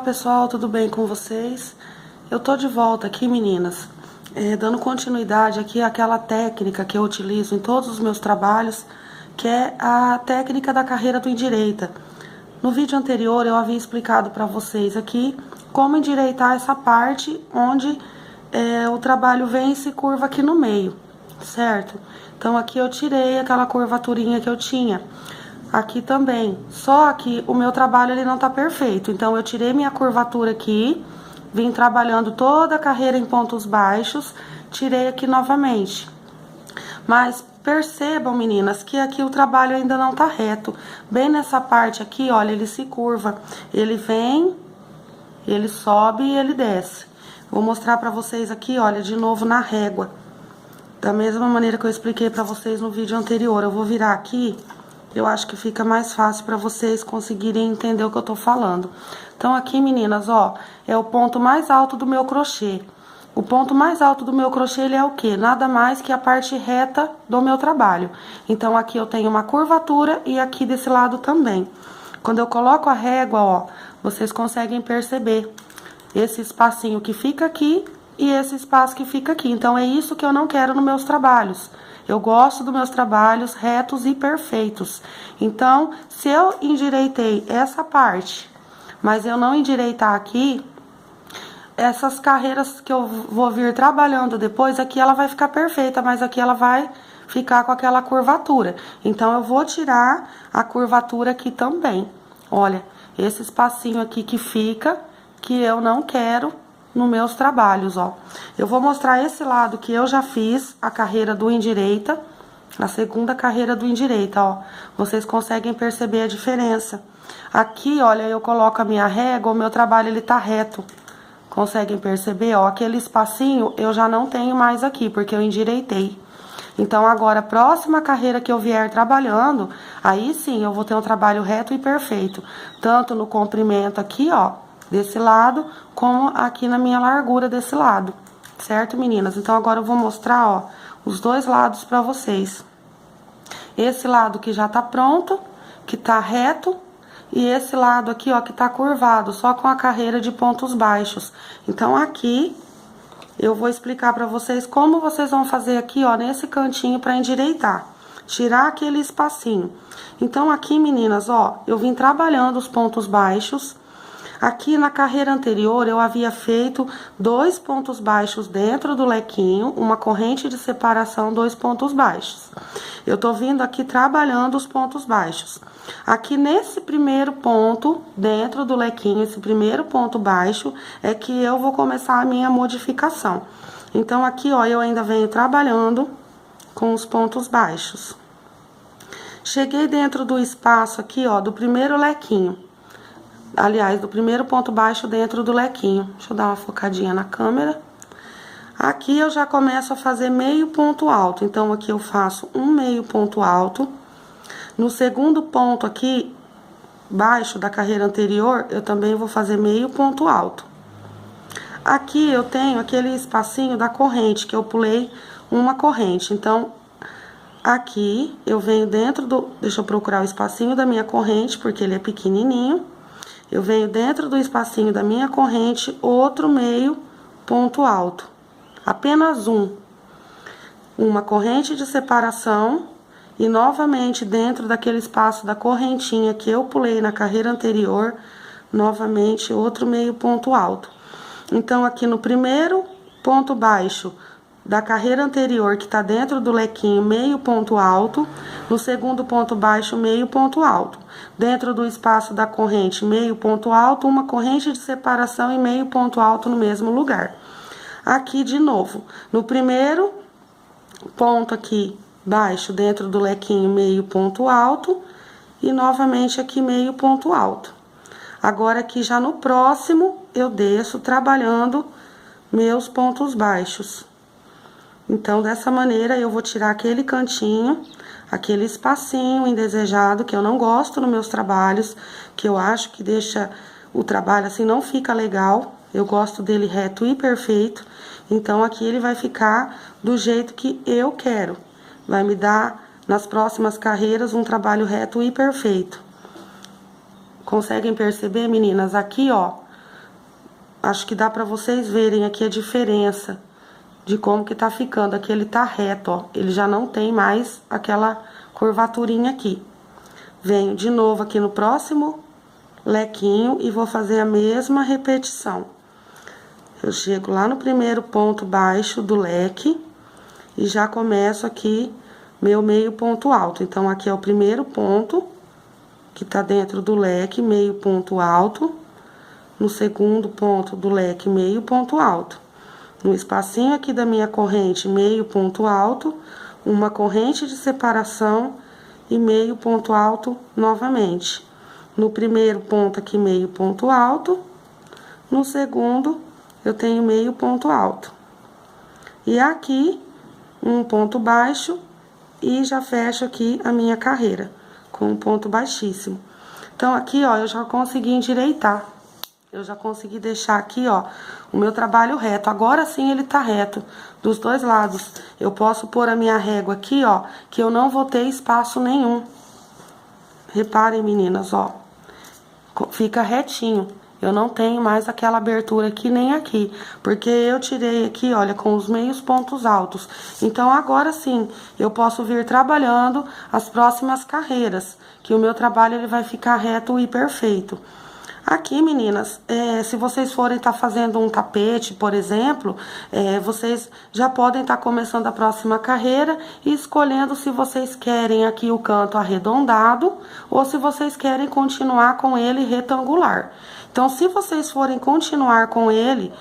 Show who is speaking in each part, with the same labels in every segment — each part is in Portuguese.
Speaker 1: pessoal, tudo bem com vocês? Eu tô de volta aqui, meninas, dando continuidade aqui àquela técnica que eu utilizo em todos os meus trabalhos, que é a técnica da carreira do endireita. No vídeo anterior eu havia explicado para vocês aqui como endireitar essa parte onde o trabalho vem e se curva aqui no meio, certo? Então aqui eu tirei aquela curvaturinha que eu tinha. Aqui também, só que o meu trabalho ele não tá perfeito, então eu tirei minha curvatura aqui, vim trabalhando toda a carreira em pontos baixos, tirei aqui novamente. Mas percebam, meninas, que aqui o trabalho ainda não tá reto. Bem nessa parte aqui, olha, ele se curva, ele vem, ele sobe e ele desce. Vou mostrar pra vocês aqui, olha, de novo na régua. Da mesma maneira que eu expliquei pra vocês no vídeo anterior, eu vou virar aqui. Eu acho que fica mais fácil para vocês conseguirem entender o que eu tô falando. Então, aqui, meninas, ó, é o ponto mais alto do meu crochê. O ponto mais alto do meu crochê, ele é o quê? Nada mais que a parte reta do meu trabalho. Então, aqui eu tenho uma curvatura e aqui desse lado também. Quando eu coloco a régua, ó, vocês conseguem perceber esse espacinho que fica aqui e esse espaço que fica aqui. Então, é isso que eu não quero nos meus trabalhos. Eu gosto dos meus trabalhos retos e perfeitos. Então, se eu endireitei essa parte, mas eu não endireitar aqui, essas carreiras que eu vou vir trabalhando depois, aqui ela vai ficar perfeita, mas aqui ela vai ficar com aquela curvatura. Então, eu vou tirar a curvatura aqui também. Olha, esse espacinho aqui que fica, que eu não quero nos meus trabalhos, ó. Eu vou mostrar esse lado que eu já fiz a carreira do endireita, a segunda carreira do endireita, ó. Vocês conseguem perceber a diferença. Aqui, olha, eu coloco a minha régua, o meu trabalho ele tá reto. Conseguem perceber, ó, aquele espacinho eu já não tenho mais aqui, porque eu endireitei. Então, agora, a próxima carreira que eu vier trabalhando, aí sim eu vou ter um trabalho reto e perfeito. Tanto no comprimento aqui, ó, desse lado, como aqui na minha largura desse lado, certo, meninas? Então, agora eu vou mostrar, ó, os dois lados pra vocês. Esse lado que já tá pronto, que tá reto, e esse lado aqui, ó, que tá curvado, só com a carreira de pontos baixos. Então, aqui, eu vou explicar pra vocês como vocês vão fazer aqui, ó, nesse cantinho pra endireitar. Tirar aquele espacinho. Então, aqui, meninas, ó, eu vim trabalhando os pontos baixos. Aqui na carreira anterior, eu havia feito 2 pontos baixos dentro do lequinho, uma corrente de separação, 2 pontos baixos. Eu tô vindo aqui trabalhando os pontos baixos. Aqui nesse primeiro ponto, dentro do lequinho, esse primeiro ponto baixo, é que eu vou começar a minha modificação. Então, aqui, ó, eu ainda venho trabalhando com os pontos baixos. Cheguei dentro do espaço aqui, ó, do primeiro lequinho. Aliás, do primeiro ponto baixo dentro do lequinho. Deixa eu dar uma focadinha na câmera. Aqui eu já começo a fazer meio ponto alto. Então, aqui eu faço um meio ponto alto. No segundo ponto aqui, baixo da carreira anterior, eu também vou fazer meio ponto alto. Aqui eu tenho aquele espacinho da corrente, que eu pulei uma corrente. Então, aqui eu venho dentro do... Deixa eu procurar o espacinho da minha corrente, porque ele é pequenininho. Eu venho dentro do espacinho da minha corrente, outro meio ponto alto. Apenas um. Uma corrente de separação e novamente dentro daquele espaço da correntinha que eu pulei na carreira anterior, novamente outro meio ponto alto. Então, aqui no primeiro ponto baixo da carreira anterior, que tá dentro do lequinho, meio ponto alto. No segundo ponto baixo, meio ponto alto. Dentro do espaço da corrente, meio ponto alto, uma corrente de separação e meio ponto alto no mesmo lugar. Aqui, de novo, no primeiro ponto aqui, baixo, dentro do lequinho, meio ponto alto. E, novamente, aqui, meio ponto alto. Agora, aqui, já no próximo, eu desço trabalhando meus pontos baixos. Então, dessa maneira, eu vou tirar aquele cantinho, aquele espacinho indesejado, que eu não gosto nos meus trabalhos, que eu acho que deixa o trabalho assim, não fica legal. Eu gosto dele reto e perfeito. Então, aqui ele vai ficar do jeito que eu quero. Vai me dar, nas próximas carreiras, um trabalho reto e perfeito. Conseguem perceber, meninas? Aqui, ó, acho que dá pra vocês verem aqui a diferença de como que tá ficando. Aqui ele tá reto, ó. Ele já não tem mais aquela curvaturinha aqui. Venho de novo aqui no próximo lequinho e vou fazer a mesma repetição. Eu chego lá no primeiro ponto baixo do leque e já começo aqui meu meio ponto alto. Então, aqui é o primeiro ponto que tá dentro do leque, meio ponto alto. No segundo ponto do leque, meio ponto alto. No espacinho aqui da minha corrente, meio ponto alto, uma corrente de separação e meio ponto alto novamente. No primeiro ponto aqui, meio ponto alto. No segundo, eu tenho meio ponto alto. E aqui, um ponto baixo e já fecho aqui a minha carreira com um ponto baixíssimo. Então, aqui, ó, eu já consegui endireitar. Eu já consegui deixar aqui, ó, o meu trabalho reto. Agora sim ele tá reto dos dois lados. Eu posso pôr a minha régua aqui, ó, que eu não vou ter espaço nenhum. Reparem, meninas, ó. Fica retinho. Eu não tenho mais aquela abertura aqui nem aqui, porque eu tirei aqui, olha, com os meios pontos altos. Então, agora sim, eu posso vir trabalhando as próximas carreiras, que o meu trabalho ele vai ficar reto e perfeito. Aqui, meninas, se vocês forem estar fazendo um tapete, por exemplo, vocês já podem estar começando a próxima carreira e escolhendo se vocês querem aqui o canto arredondado ou se vocês querem continuar com ele retangular. Então, se vocês forem continuar com ele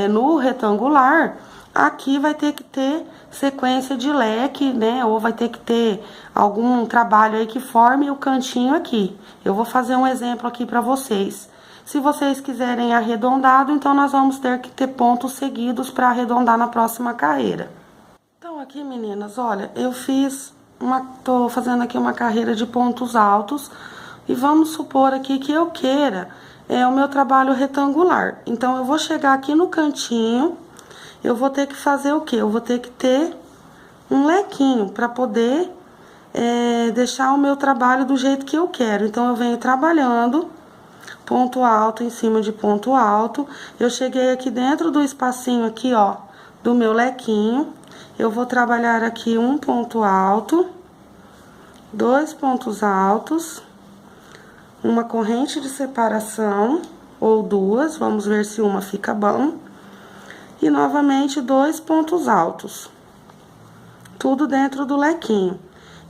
Speaker 1: no retangular, aqui vai ter que ter sequência de leque, né? Ou vai ter que ter algum trabalho aí que forme o cantinho aqui. Eu vou fazer um exemplo aqui pra vocês. Se vocês quiserem arredondado, então nós vamos ter que ter pontos seguidos para arredondar na próxima carreira. Então, aqui, meninas, olha, tô fazendo aqui uma carreira de pontos altos e vamos supor aqui que eu queira o meu trabalho retangular. Então, eu vou chegar aqui no cantinho. Eu vou ter que fazer o quê? Eu vou ter que ter um lequinho para poder deixar o meu trabalho do jeito que eu quero. Então, eu venho trabalhando ponto alto em cima de ponto alto. Eu cheguei aqui dentro do espacinho aqui, ó, do meu lequinho. Eu vou trabalhar aqui um ponto alto, dois pontos altos, uma corrente de separação, ou duas, vamos ver se uma fica bom. E novamente, dois pontos altos. Tudo dentro do lequinho.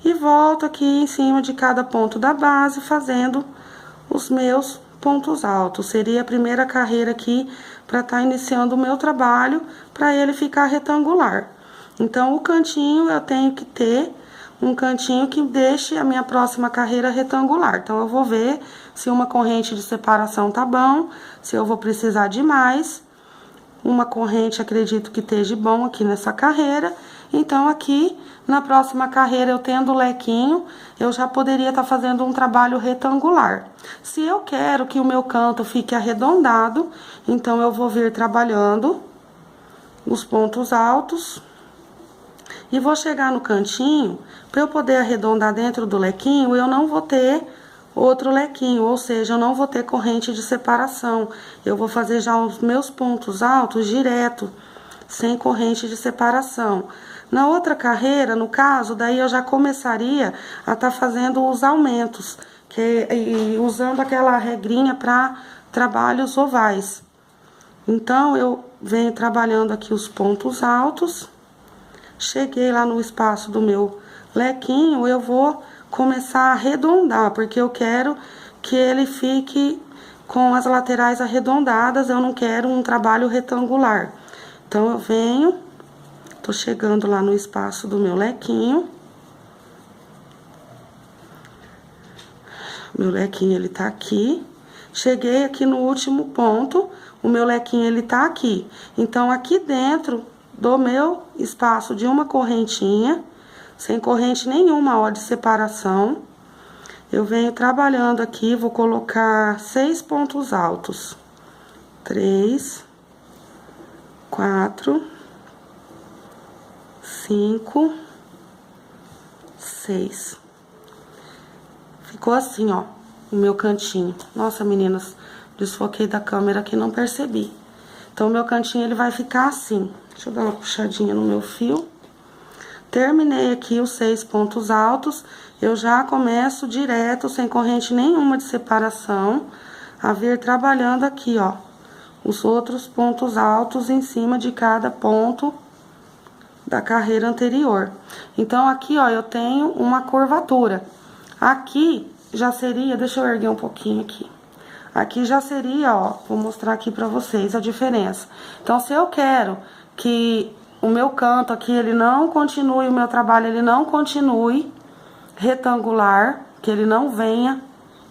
Speaker 1: E volto aqui em cima de cada ponto da base, fazendo os meus pontos altos. Seria a primeira carreira aqui para estar iniciando o meu trabalho, para ele ficar retangular. Então, o cantinho, eu tenho que ter um cantinho que deixe a minha próxima carreira retangular. Então, eu vou ver se uma corrente de separação tá bom, se eu vou precisar de mais. Uma corrente, acredito que esteja bom aqui nessa carreira. Então, aqui, na próxima carreira, eu tendo o lequinho, eu já poderia estar fazendo um trabalho retangular. Se eu quero que o meu canto fique arredondado, então, eu vou vir trabalhando os pontos altos. E vou chegar no cantinho, para eu poder arredondar dentro do lequinho, eu não vou ter outro lequinho, ou seja, eu não vou ter corrente de separação. Eu vou fazer já os meus pontos altos direto, sem corrente de separação. Na outra carreira, no caso, daí eu já começaria a estar fazendo os aumentos, e usando aquela regrinha para trabalhos ovais. Então, eu venho trabalhando aqui os pontos altos. Cheguei lá no espaço do meu lequinho, eu vou começar a arredondar, porque eu quero que ele fique com as laterais arredondadas, eu não quero um trabalho retangular. Então, eu venho, tô chegando lá no espaço do meu lequinho. Meu lequinho, ele tá aqui. Cheguei aqui no último ponto, o meu lequinho, ele tá aqui. Então, aqui dentro do meu espaço de uma correntinha, sem corrente nenhuma, ó, de separação, eu venho trabalhando aqui, vou colocar 6 pontos altos. 3, 4, 5, 6. Ficou assim, ó, o meu cantinho. Nossa, meninas, desfoquei da câmera aqui, não percebi. Então, o meu cantinho, ele vai ficar assim. Deixa eu dar uma puxadinha no meu fio. Terminei aqui os 6 pontos altos, eu já começo direto, sem corrente nenhuma de separação, a vir trabalhando aqui, ó, os outros pontos altos em cima de cada ponto da carreira anterior. Então, aqui, ó, eu tenho uma curvatura. Aqui já seria, deixa eu erguer um pouquinho aqui. Aqui já seria, ó, vou mostrar aqui pra vocês a diferença. Então, se eu quero que o meu canto aqui, ele não continue, o meu trabalho, ele não continue retangular, que ele não venha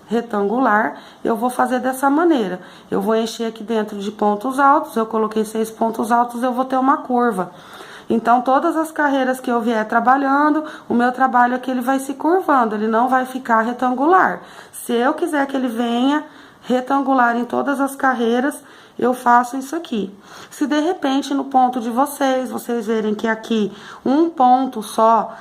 Speaker 1: retangular, eu vou fazer dessa maneira. Eu vou encher aqui dentro de pontos altos, eu coloquei 6 pontos altos, eu vou ter uma curva. Então, todas as carreiras que eu vier trabalhando, o meu trabalho aqui, ele vai se curvando, ele não vai ficar retangular. Se eu quiser que ele venha retangular em todas as carreiras, eu faço isso aqui. Se de repente no ponto de vocês verem que aqui um ponto só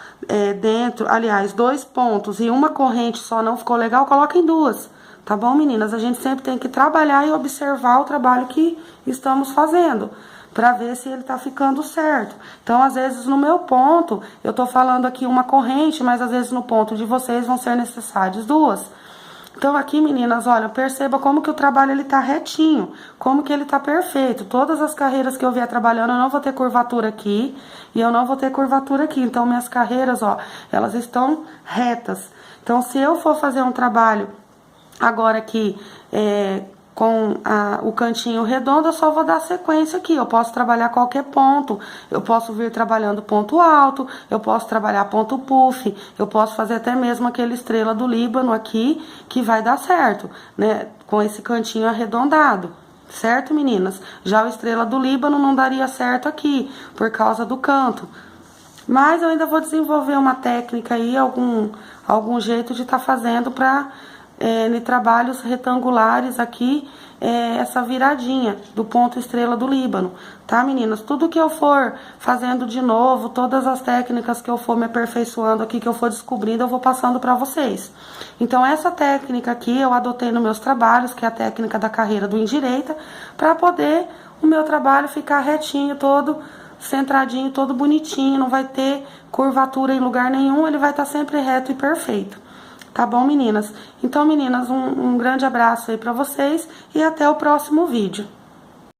Speaker 1: dentro, aliás, 2 pontos e uma corrente só não ficou legal, coloquem 2, tá bom, meninas? A gente sempre tem que trabalhar e observar o trabalho que estamos fazendo, pra ver se ele tá ficando certo. Então, às vezes, no meu ponto, eu tô falando aqui uma corrente, mas às vezes no ponto de vocês vão ser necessárias 2. Então, aqui, meninas, olha, perceba como que o trabalho, ele tá retinho, como que ele tá perfeito. Todas as carreiras que eu vier trabalhando, eu não vou ter curvatura aqui e eu não vou ter curvatura aqui. Então, minhas carreiras, ó, elas estão retas. Então, se eu for fazer um trabalho agora aqui, com o cantinho redondo, eu só vou dar sequência aqui. Eu posso trabalhar qualquer ponto, eu posso vir trabalhando ponto alto, eu posso trabalhar ponto puff, eu posso fazer até mesmo aquele estrela do Líbano aqui, que vai dar certo, né? Com esse cantinho arredondado, certo, meninas? Já o estrela do Líbano não daria certo aqui, por causa do canto. Mas eu ainda vou desenvolver uma técnica aí, algum jeito de estar fazendo para em trabalhos retangulares aqui, essa viradinha do ponto estrela do Líbano, tá, meninas? Tudo que eu for fazendo de novo, todas as técnicas que eu for me aperfeiçoando aqui, que eu for descobrindo, eu vou passando pra vocês. Então, essa técnica aqui eu adotei nos meus trabalhos, que é a técnica da carreira do endireita, pra poder o meu trabalho ficar retinho, todo centradinho, todo bonitinho, não vai ter curvatura em lugar nenhum, ele vai estar sempre reto e perfeito. Tá bom, meninas? Então, meninas, um grande abraço aí pra vocês e até o próximo vídeo.